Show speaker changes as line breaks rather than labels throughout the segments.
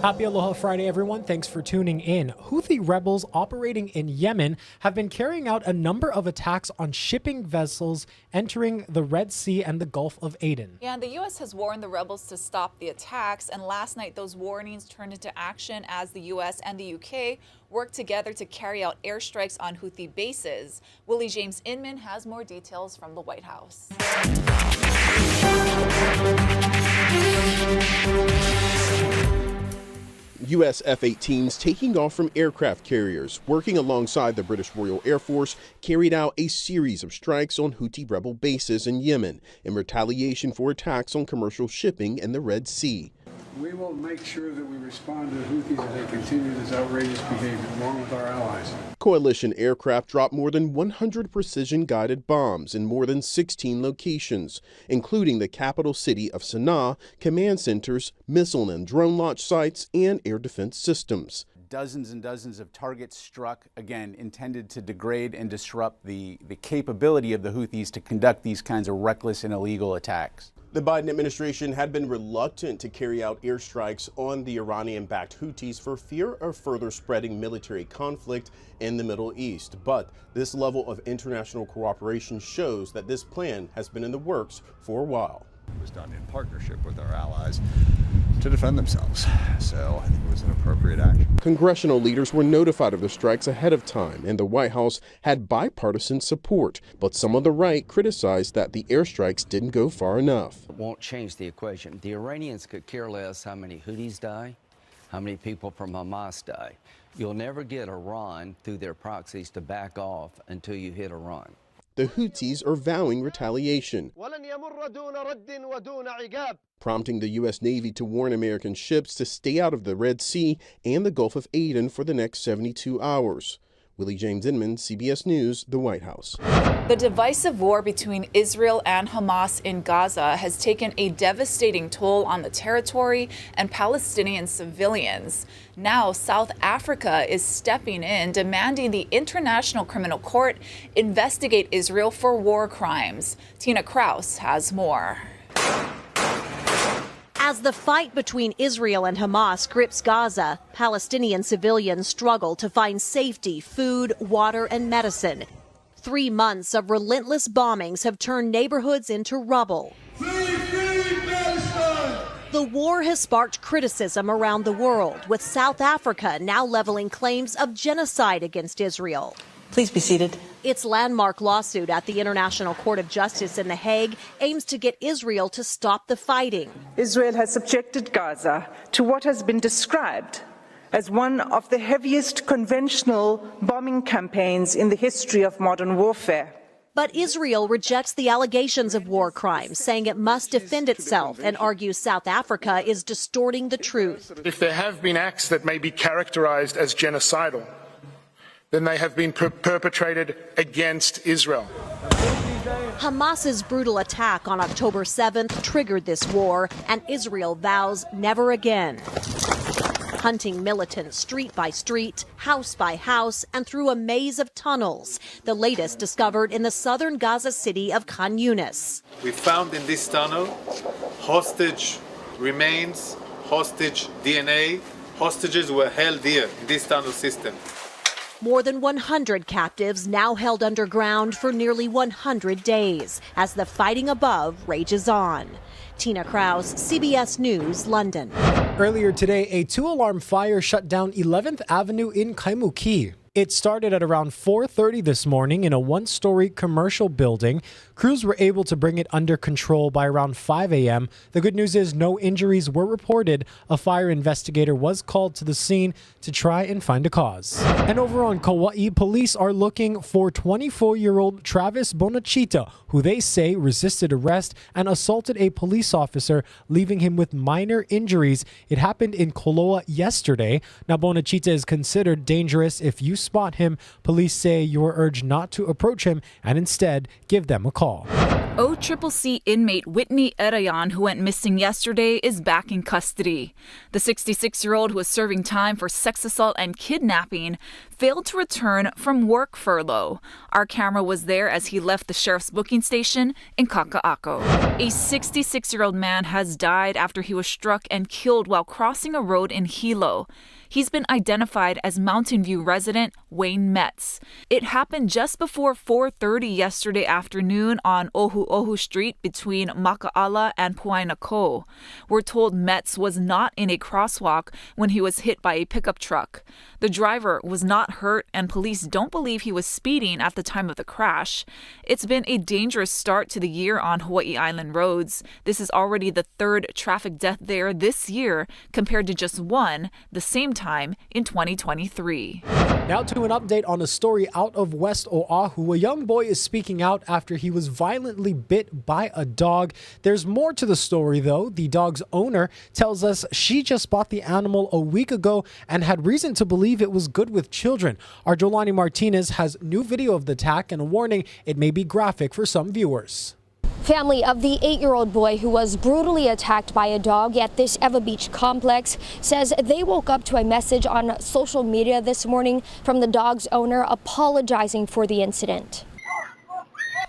Happy Aloha Friday, everyone. Thanks for tuning in. Houthi rebels operating in Yemen have been carrying out a number of attacks on shipping vessels entering the Red Sea and the Gulf of Aden.
Yeah, and the U.S. has warned the rebels to stop the attacks. And last night, those warnings turned into action as the U.S. and the U.K. worked together to carry out airstrikes on Houthi bases. Willie James Inman has more details from the White House.
U.S. F-18s taking off from aircraft carriers, working alongside the British Royal Air Force, carried out a series of strikes on Houthi rebel bases in Yemen in retaliation for attacks on commercial shipping in the Red Sea.
We will make sure that we respond to the Houthis as they continue this outrageous behavior, along with our allies.
Coalition aircraft dropped more than 100 precision-guided bombs in more than 16 locations, including the capital city of Sana'a, command centers, missile and drone launch sites, and air defense systems.
Dozens and dozens of targets struck, again, intended to degrade and disrupt the capability of the Houthis to conduct these kinds of reckless and illegal attacks.
The Biden administration had been reluctant to carry out airstrikes on the Iranian-backed Houthis for fear of further spreading military conflict in the Middle East. But this level of international cooperation shows that this plan has been in the works for a while.
It was done in partnership with our allies to defend themselves. So I think it was an appropriate action.
Congressional leaders were notified of the strikes ahead of time, and the White House had bipartisan support. But some on the right criticized that the airstrikes didn't go far enough.
It won't change the equation. The Iranians could care less how many Houthis die, how many people from Hamas die. You'll never get Iran through their proxies to back off until you hit Iran.
The Houthis are vowing retaliation, prompting the U.S. Navy to warn American ships to stay out of the Red Sea and the Gulf of Aden for the next 72 hours. Willie James Inman, CBS News, the White House.
The divisive war between Israel and Hamas in Gaza has taken a devastating toll on the territory and Palestinian civilians. Now, South Africa is stepping in, demanding the International Criminal Court investigate Israel for war crimes. Tina Kraus has more.
As the fight between Israel and Hamas grips Gaza, Palestinian civilians struggle to find safety, food, water, and medicine. 3 months of relentless bombings have turned neighborhoods into rubble. The war has sparked criticism around the world, with South Africa now leveling claims of genocide against Israel.
Please be seated.
Its landmark lawsuit at the International Court of Justice in The Hague aims to get Israel to stop the fighting.
Israel has subjected Gaza to what has been described as one of the heaviest conventional bombing campaigns in the history of modern warfare.
But Israel rejects the allegations of war crimes, saying it must defend itself, and argues South Africa is distorting the truth.
If there have been acts that may be characterized as genocidal, then they have been perpetrated against Israel.
Hamas's brutal attack on October 7th triggered this war, and Israel vows never again. Hunting militants street by street, house by house, and through a maze of tunnels, the latest discovered in the southern Gaza city of Khan Yunis.
We found in this tunnel hostage remains, hostage DNA. Hostages were held here in this tunnel system.
More than 100 captives now held underground for nearly 100 days as the fighting above rages on. Tina Kraus, CBS News, London.
Earlier today, a 2-alarm fire shut down 11th Avenue in Kaimuki. It started at around 4:30 this morning in a 1-story commercial building. Crews were able to bring it under control by around 5 a.m. The good news is no injuries were reported. A fire investigator was called to the scene to try and find a cause. And over on Kauai, police are looking for 24-year-old Travis Bonachita, who they say resisted arrest and assaulted a police officer, leaving him with minor injuries. It happened in Koloa yesterday. Now, Bonachita is considered dangerous if you spot him, police say you are urged not to approach him and instead give them a call.
OCCC inmate Whitney Erayan, who went missing yesterday, is back in custody. The 66-year-old who was serving time for sex assault and kidnapping failed to return from work furlough. Our camera was there as he left the sheriff's booking station in Kaka'ako. A 66-year-old man has died after he was struck and killed while crossing a road in Hilo. He's been identified as Mountain View resident Wayne Metz. It happened just before 4:30 yesterday afternoon on Ohu Street between Maka'ala and Puainako. We're told Metz was not in a crosswalk when he was hit by a pickup truck. The driver was not hurt, and police don't believe he was speeding at the time of the crash. It's been a dangerous start to the year on Hawaii Island roads. This is already the third traffic death there this year, compared to just one the same time in 2023.
Now to an update on a story out of West Oahu. A young boy is speaking out after he was violently bit by a dog. There's more to the story, though. The dog's owner tells us she just bought the animal a week ago and had reason to believe it was good with children. Our Jolani Martinez has new video of the attack and a warning it may be graphic for some viewers.
Family of the 8-year-old boy who was brutally attacked by a dog at this Eva Beach complex says they woke up to a message on social media this morning from the dog's owner apologizing for the incident.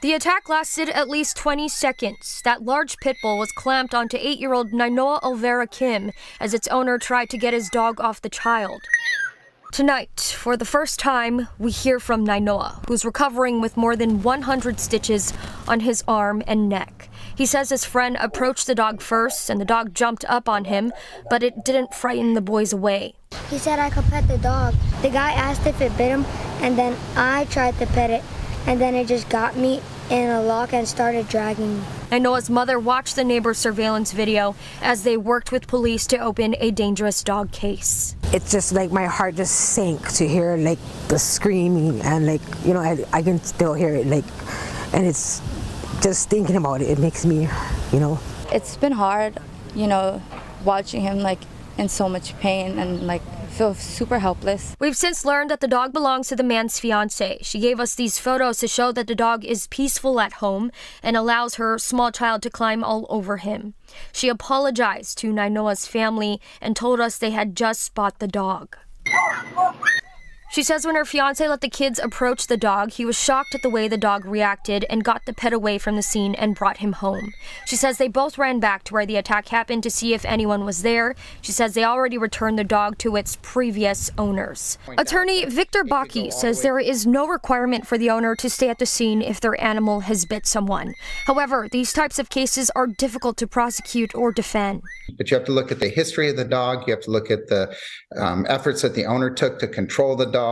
The attack lasted at least 20 seconds. That large pit bull was clamped onto 8-year-old Nainoa Olvera Kim as its owner tried to get his dog off the child. Tonight, for the first time, we hear from Nainoa, who's recovering with more than 100 stitches on his arm and neck. He says his friend approached the dog first and the dog jumped up on him, but it didn't frighten the boys away.
He said I could pet the dog. The guy asked if it bit him, and then I tried to pet it, and then it just got me in a lock and started dragging me.
Nainoa's mother watched the neighbor's surveillance video as they worked with police to open a dangerous dog case.
It's just like my heart just sank to hear like the screaming and like, you know, I can still hear it like, and it's just thinking about it, it makes me, you know.
It's been hard, you know, watching him like in so much pain and like feel super helpless.
We've since learned that the dog belongs to the man's fiance. She gave us these photos to show that the dog is peaceful at home and allows her small child to climb all over him. She apologized to Nainoa's family and told us they had just bought the dog. She says when her fiancé let the kids approach the dog, he was shocked at the way the dog reacted and got the pet away from the scene and brought him home. She says they both ran back to where the attack happened to see if anyone was there. She says they already returned the dog to its previous owners. Attorney Victor Baki says there is no requirement for the owner to stay at the scene if their animal has bit someone. However, these types of cases are difficult to prosecute or defend.
But you have to look at the history of the dog. You have to look at the efforts that the owner took to control the dog.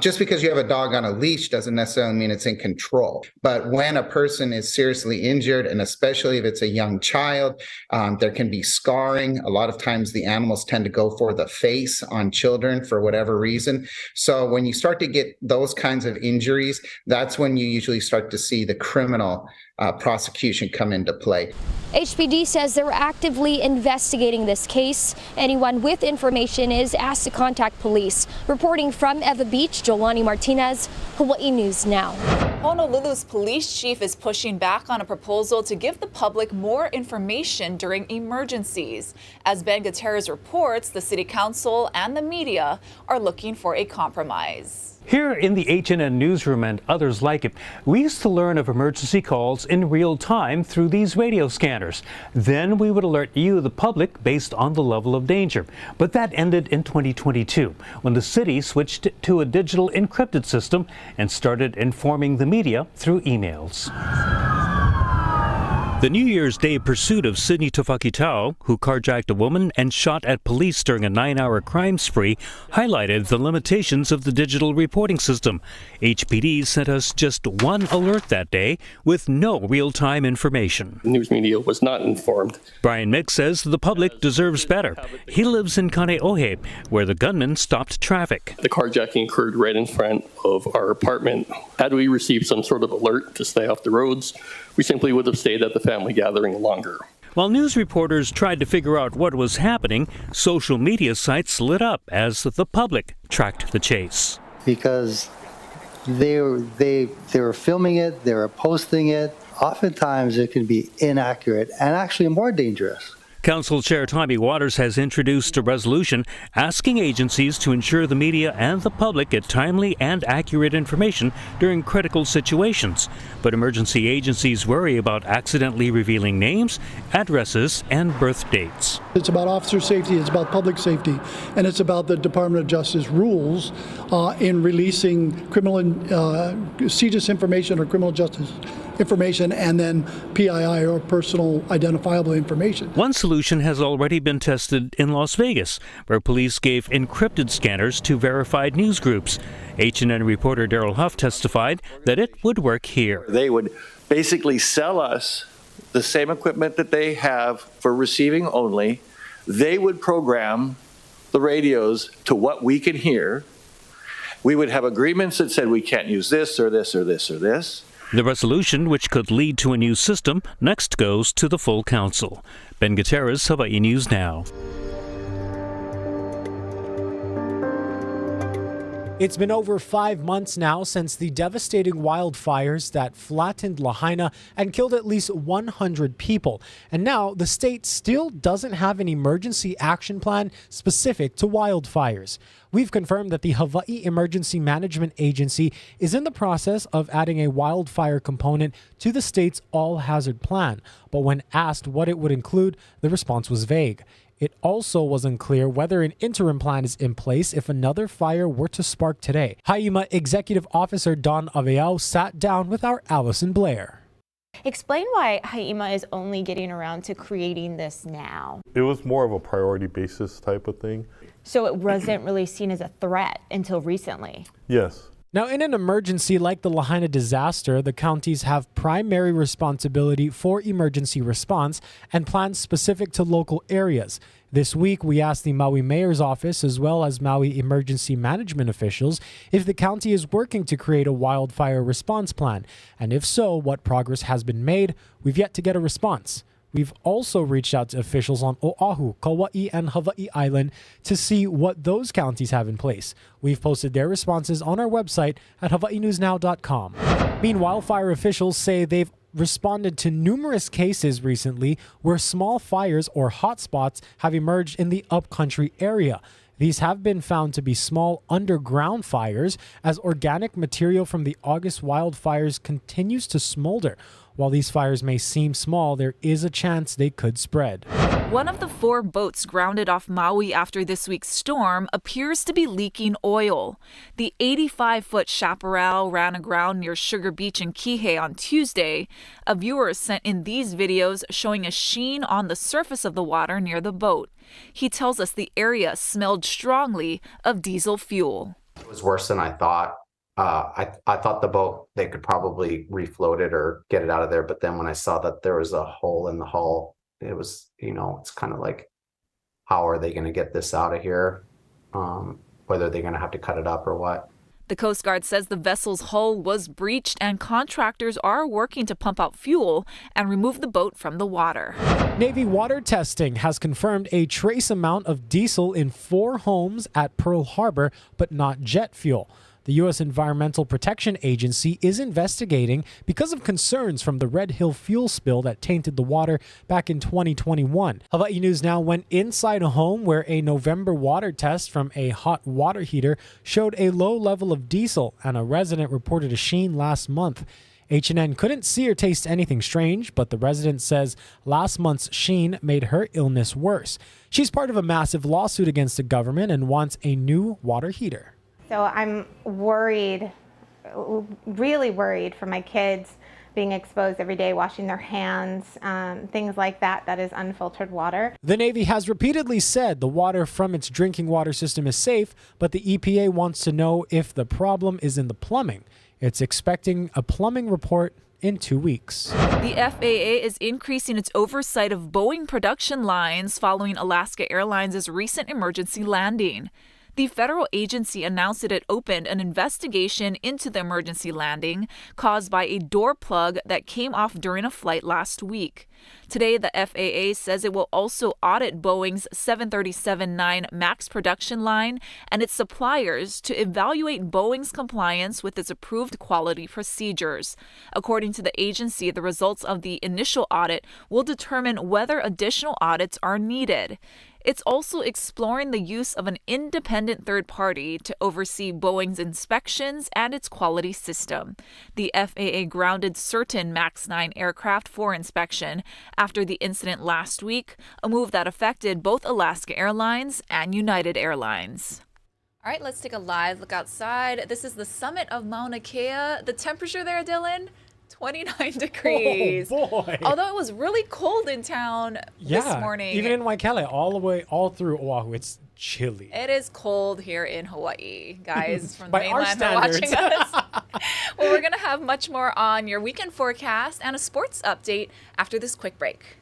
Just because you have a dog on a leash doesn't necessarily mean it's in control. But when a person is seriously injured, and especially if it's a young child, there can be scarring. A lot of times the animals tend to go for the face on children for whatever reason. So when you start to get those kinds of injuries, that's when you usually start to see the criminal prosecution come into play.
HPD says they're actively investigating this case. Anyone with information is asked to contact police. Reporting from Eva Beach, Jolani Martinez, Hawaii News Now.
Honolulu's police chief is pushing back on a proposal to give the public more information during emergencies. As Ben Gutierrez reports, the city council and the media are looking for a compromise.
Here in the HNN newsroom and others like it, we used to learn of emergency calls in real time through these radio scanners. Then we would alert you, the public, based on the level of danger. But that ended in 2022 when the city switched to a digital encrypted system and started informing the media through emails. The New Year's Day pursuit of Sidney Tufakitao, who carjacked a woman and shot at police during a 9-hour crime spree, highlighted the limitations of the digital reporting system. HPD sent us just one alert that day with no real-time information.
The news media was not informed.
Brian Mick says the public deserves better. He lives in Kaneohe, where the gunman stopped traffic.
The carjacking occurred right in front of our apartment. Had we received some sort of alert to stay off the roads, we simply would have stayed at the family gathering longer.
While news reporters tried to figure out what was happening, social media sites lit up as the public tracked the chase.
because they were filming it, they were posting it. Oftentimes it can be inaccurate and actually more dangerous.
Council Chair Tommy Waters has introduced a resolution asking agencies to ensure the media and the public get timely and accurate information during critical situations. But emergency agencies worry about accidentally revealing names, addresses, and birth dates.
It's about officer safety, it's about public safety, and it's about the Department of Justice rules in releasing criminal CJIS information or criminal justice information, and then PII, or personal identifiable information.
One solution has already been tested in Las Vegas, where police gave encrypted scanners to verified news groups. HNN reporter Daryl Huff testified that it would work here.
They would basically sell us the same equipment that they have for receiving only. They would program the radios to what we can hear. We would have agreements that said we can't use this or this or this or this.
The resolution, which could lead to a new system, next goes to the full council. Ben Gutierrez, Hawaii News Now.
It's been over 5 months now since the devastating wildfires that flattened Lahaina and killed at least 100 people. And now the state still doesn't have an emergency action plan specific to wildfires. We've confirmed that the Hawaii Emergency Management Agency is in the process of adding a wildfire component to the state's all-hazard plan. But when asked what it would include, the response was vague. It also wasn't clear whether an interim plan is in place if another fire were to spark today. Haima Executive Officer Don Aveao sat down with our Allison Blair.
Explain why Haima is only getting around to creating this now.
It was more of a priority basis type of thing.
So it wasn't really seen as a threat until recently.
Yes.
Now, in an emergency like the Lahaina disaster, the counties have primary responsibility for emergency response and plans specific to local areas. This week, we asked the Maui Mayor's office as well as Maui emergency management officials if the county is working to create a wildfire response plan, and if so, what progress has been made. We've yet to get a response. We've also reached out to officials on Oahu, Kauai, and Hawaii Island to see what those counties have in place. We've posted their responses on our website at hawaiinewsnow.com. Meanwhile, fire officials say they've responded to numerous cases recently where small fires or hotspots have emerged in the upcountry area. These have been found to be small underground fires as organic material from the August wildfires continues to smolder. While these fires may seem small, there is a chance they could spread.
One of the 4 boats grounded off Maui after this week's storm appears to be leaking oil. The 85-foot Chaparral ran aground near Sugar Beach in Kihei on Tuesday. A viewer sent in these videos showing a sheen on the surface of the water near the boat. He tells us the area smelled strongly of diesel fuel.
It was worse than I thought. I thought the boat, they could probably refloat it or get it out of there. But then when I saw that there was a hole in the hull, it was, it's kind of like, how are they going to get this out of here? Whether they're going to have to cut it up or what.
The Coast Guard says the vessel's hull was breached and contractors are working to pump out fuel and remove the boat from the water.
Navy water testing has confirmed a trace amount of diesel in 4 homes at Pearl Harbor, but not jet fuel. The U.S. Environmental Protection Agency is investigating because of concerns from the Red Hill fuel spill that tainted the water back in 2021. Hawaii News Now went inside a home where a November water test from a hot water heater showed a low level of diesel, and a resident reported a sheen last month. HNN couldn't see or taste anything strange, but the resident says last month's sheen made her illness worse. She's part of a massive lawsuit against the government and wants a new water heater.
So I'm worried, really worried for my kids being exposed every day, washing their hands, things like that. That is unfiltered water.
The Navy has repeatedly said the water from its drinking water system is safe, but the EPA wants to know if the problem is in the plumbing. It's expecting a plumbing report in 2 weeks.
The FAA is increasing its oversight of Boeing production lines following Alaska Airlines' recent emergency landing. The federal agency announced that it opened an investigation into the emergency landing caused by a door plug that came off during a flight last week. Today, the FAA says it will also audit Boeing's 737-9 MAX production line and its suppliers to evaluate Boeing's compliance with its approved quality procedures. According to the agency, the results of the initial audit will determine whether additional audits are needed. It's also exploring the use of an independent third party to oversee Boeing's inspections and its quality system. The FAA grounded certain MAX 9 aircraft for inspection after the incident last week, a move that affected both Alaska Airlines and United Airlines. All right, let's take a live look outside. This is the summit of Mauna Kea. The temperature there, Dylan? 29 degrees.
Oh, boy.
Although it was really cold in town this morning.
Even in Waikele, all through Oahu, it's chilly.
It is cold here in Hawaii, guys, from the
By our
mainland who are watching
standards.
us. Well, we're going to have much more on your weekend forecast and a sports update after this quick break.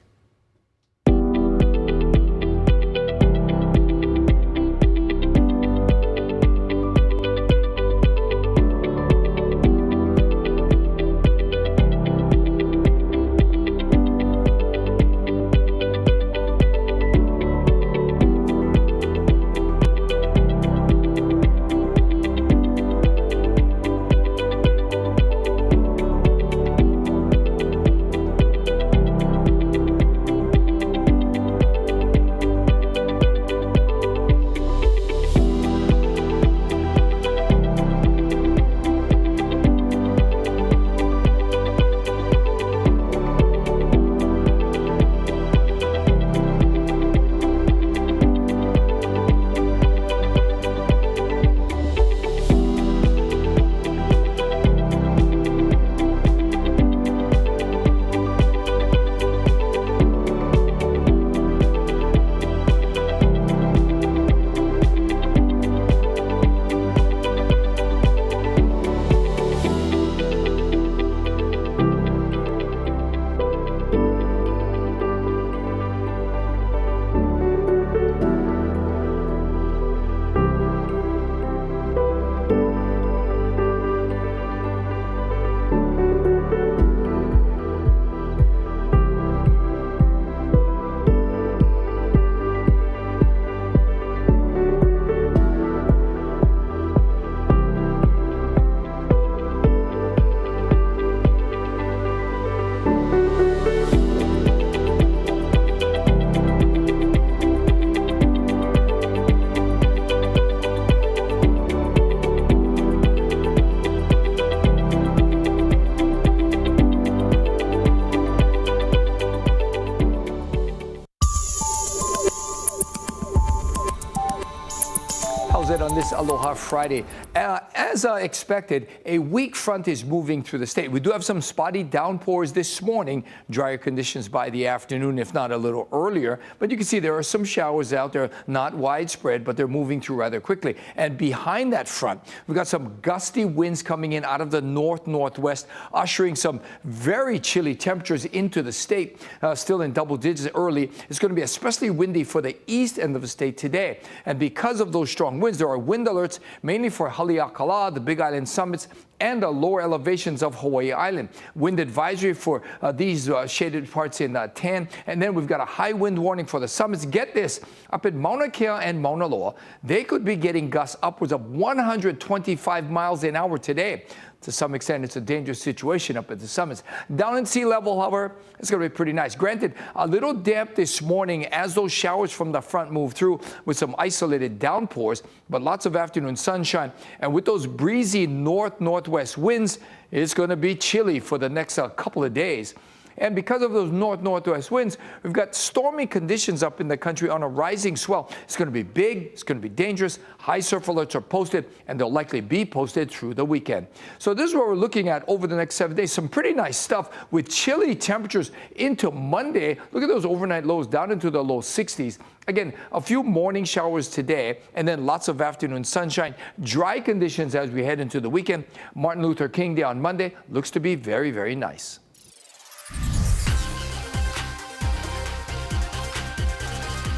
On this Aloha Friday. As expected, a weak front is moving through the state. We do have some spotty downpours this morning, drier conditions by the afternoon, if not a little earlier. But you can see there are some showers out there, not widespread, but they're moving through rather quickly. And behind that front, we've got some gusty winds coming in out of the northwest, ushering some very chilly temperatures into the state, still in double digits early. It's going to be especially windy for the east end of the state today. And because of those strong winds, there are wind alerts mainly for Haleakala, the Big Island summits, and the lower elevations of Hawaii Island. Wind advisory for these shaded parts in Tan. And then we've got a high wind warning for the summits. Get this, up at Mauna Kea and Mauna Loa, they could be getting gusts upwards of 125 miles an hour today. To some extent, it's a dangerous situation up at the summits. Down in sea level, however, it's going to be pretty nice. Granted, a little damp this morning as those showers from the front move through with some isolated downpours, but lots of afternoon sunshine. And with those breezy northwest winds, it's going to be chilly for the next couple of days. And because of those northwest winds, we've got stormy conditions up in the country on a rising swell. It's going to be big, it's going to be dangerous. High surf alerts are posted, and they'll likely be posted through the weekend. So this is what we're looking at over the next 7 days. Some pretty nice stuff with chilly temperatures into Monday. Look at those overnight lows down into the low 60s. Again, a few morning showers today, and then lots of afternoon sunshine. Dry conditions as we head into the weekend. Martin Luther King Day on Monday looks to be very, very nice.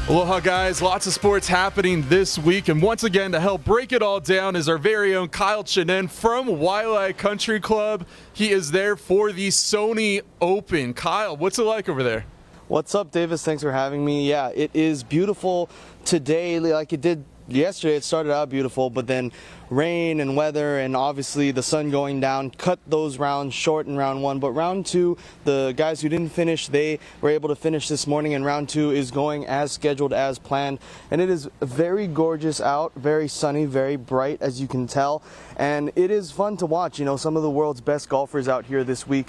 Aloha, guys. Lots of sports happening this week. And once again, to help break it all down is our very own Kyle Chinen from Waialae Country Club. He is there for the Sony Open. Kyle, what's it like over there?
What's up, Davis? Thanks for having me. Yeah, it is beautiful today like it did yesterday. It started out beautiful, but then rain and weather and obviously the sun going down cut those rounds short in round one. But round two, the guys who didn't finish, they were able to finish this morning, and round two is going as scheduled, as planned. And it is very gorgeous out, very sunny, very bright, as you can tell. And it is fun to watch. You know, some of the world's best golfers out here this week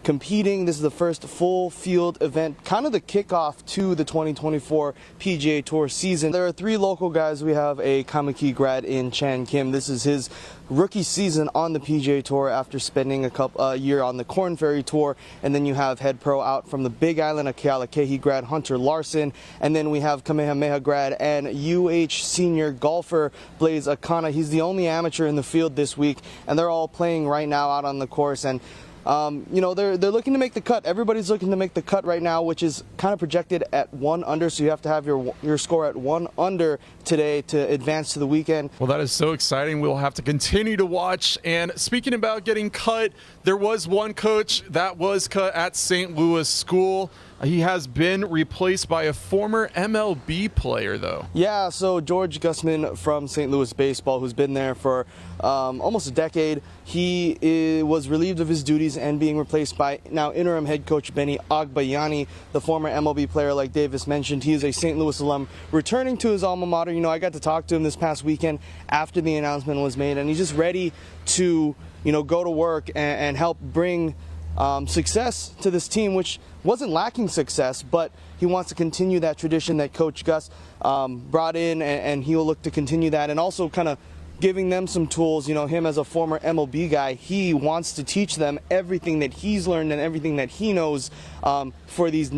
competing. This is the first full field event, kind of the kickoff to the 2024 PGA Tour season. There are three local guys. We have a Kaimuki grad in Chan Kim. This is his rookie season on the PGA Tour after spending a year on the Korn Ferry Tour. And then you have head pro out from the Big Island, a Kealakehi grad, Hunter Larson. And then we have Kamehameha grad and UH senior golfer Blaze Akana. He's the only amateur in the field this week, and they're all playing right now out on the course. And you know, they're looking to make the cut. Everybody's looking to make the cut right now, which is kind of projected at 1 under. So you have to have your score at 1 under today to advance to the weekend.
Well, that is so exciting. We'll have to continue to watch. And speaking about getting cut, there was one coach that was cut at St. Louis School. He has been replaced by a former MLB player, though.
Yeah, so George Gussman from St. Louis Baseball, who's been there for almost a decade, he was relieved of his duties and being replaced by now interim head coach Benny Agbayani, the former MLB player like Davis mentioned. He is a St. Louis alum returning to his alma mater. You know, I got to talk to him this past weekend after the announcement was made, and he's just ready to, you know, go to work and help bring success to this team, which wasn't lacking success, but he wants to continue that tradition that Coach Gus brought in, and he will look to continue that, and also kind of giving them some tools. You know, him as a former MLB guy, he wants to teach them everything that he's learned and everything that he knows for this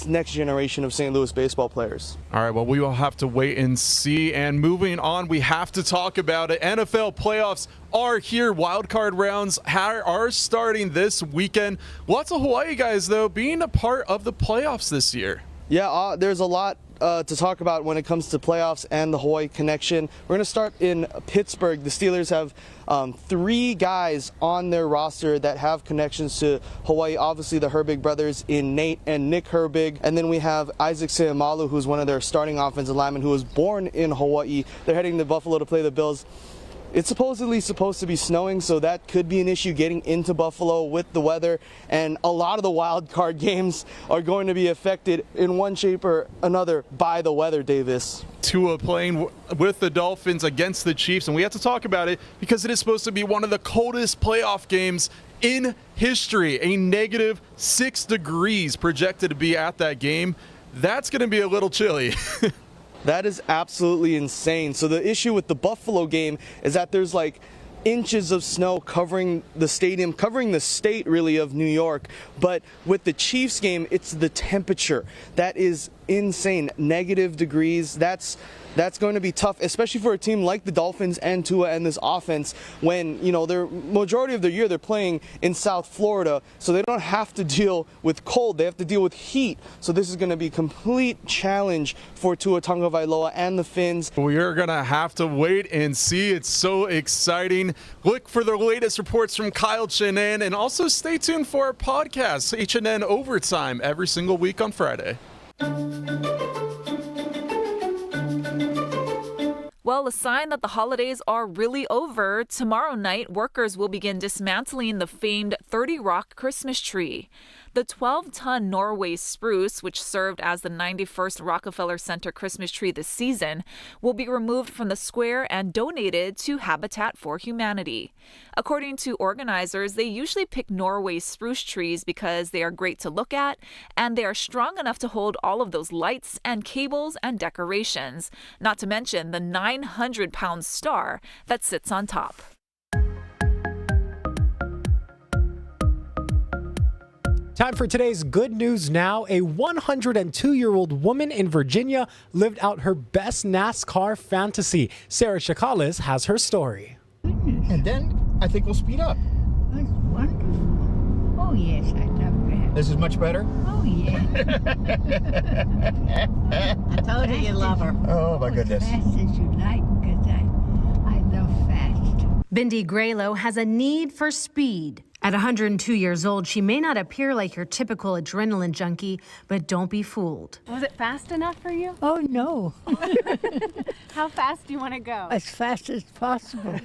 next generation of St. Louis baseball players.
All right, well, we will have to wait and see. And moving on, we have to talk about it. NFL playoffs are here. Wild card rounds are starting this weekend. Lots of Hawaii guys, though, being a part of the playoffs this year.
Yeah, there's a lot to talk about when it comes to playoffs and the Hawaii connection. We're going to start in Pittsburgh. The Steelers have 3 guys on their roster that have connections to Hawaii. Obviously, the Herbig brothers in Nate and Nick Herbig. And then we have Isaac Seumalo, who's one of their starting offensive linemen, who was born in Hawaii. They're heading to Buffalo to play the Bills. It's supposedly supposed to be snowing, so that could be an issue getting into Buffalo with the weather. And a lot of the wild card games are going to be affected in one shape or another by the weather, Davis.
Tua playing with the Dolphins against the Chiefs, and we have to talk about it because it is supposed to be one of the coldest playoff games in history. A negative 6 degrees projected to be at that game. That's going to be a little chilly.
That is absolutely insane. So the issue with the Buffalo game is that there's like inches of snow covering the stadium, covering the state really of New York. But with the Chiefs game, it's the temperature. That is insane. Negative degrees. That's going to be tough, especially for a team like the Dolphins and Tua and this offense when, you know, they're majority of the year they're playing in South Florida, so they don't have to deal with cold. They have to deal with heat. So this is going to be a complete challenge for Tua Tagovailoa and the Finns.
We're going to have to wait and see. It's so exciting. Look for the latest reports from Kyle Chinen, and also stay tuned for our podcast, HNN Overtime, every single week on Friday.
Well, a sign that the holidays are really over. Tomorrow night, workers will begin dismantling the famed 30 Rock Christmas tree. The 12-ton Norway spruce, which served as the 91st Rockefeller Center Christmas tree this season, will be removed from the square and donated to Habitat for Humanity. According to organizers, they usually pick Norway spruce trees because they are great to look at and they are strong enough to hold all of those lights and cables and decorations, not to mention the 900-pound star that sits on top.
Time for today's good news now. A 102-year-old woman in Virginia lived out her best NASCAR fantasy. Sarah Chakalis has her story.
And then I think we'll speed up.
That's wonderful. Oh, yes, I'd love to have
This is much better?
Oh, yeah. I told you you love her.
Oh, my goodness.
As fast as you like, because I love fast.
Bindi Graylow has a need for speed. At 102 years old, she may not appear like your typical adrenaline junkie, but don't be fooled.
Was it fast enough for you?
Oh, no.
How fast do you want to go?
As fast as possible.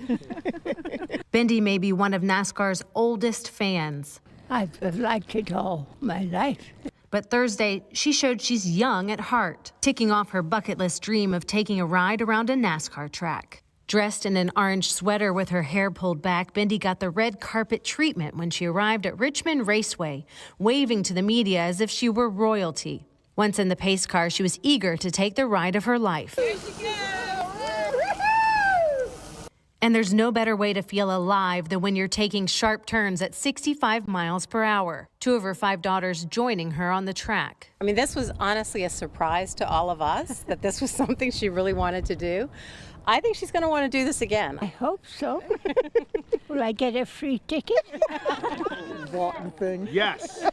Bindi may be one of NASCAR's oldest fans.
I've liked it all my life.
But Thursday, she showed she's young at heart, ticking off her bucket list dream of taking a ride around a NASCAR track. Dressed in an orange sweater with her hair pulled back, Bindi got the red carpet treatment when she arrived at Richmond Raceway, waving to the media as if she were royalty. Once in the pace car, she was eager to take the ride of her life. And there's no better way to feel alive than when you're taking sharp turns at 65 miles per hour. 2 of her 5 daughters joining her on the track.
I mean, this was honestly a surprise to all of us that this was something she really wanted to do. I think she's going to want to do this again.
I hope so. Will I get a free ticket?
Important thing. Yes.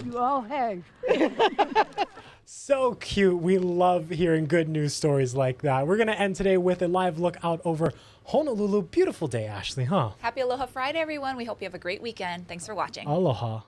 You all have.
So cute. We love hearing good news stories like that. We're going to end today with a live look out over Honolulu. Beautiful day, Ashley, huh?
Happy Aloha Friday, everyone. We hope you have a great weekend. Thanks for watching.
Aloha.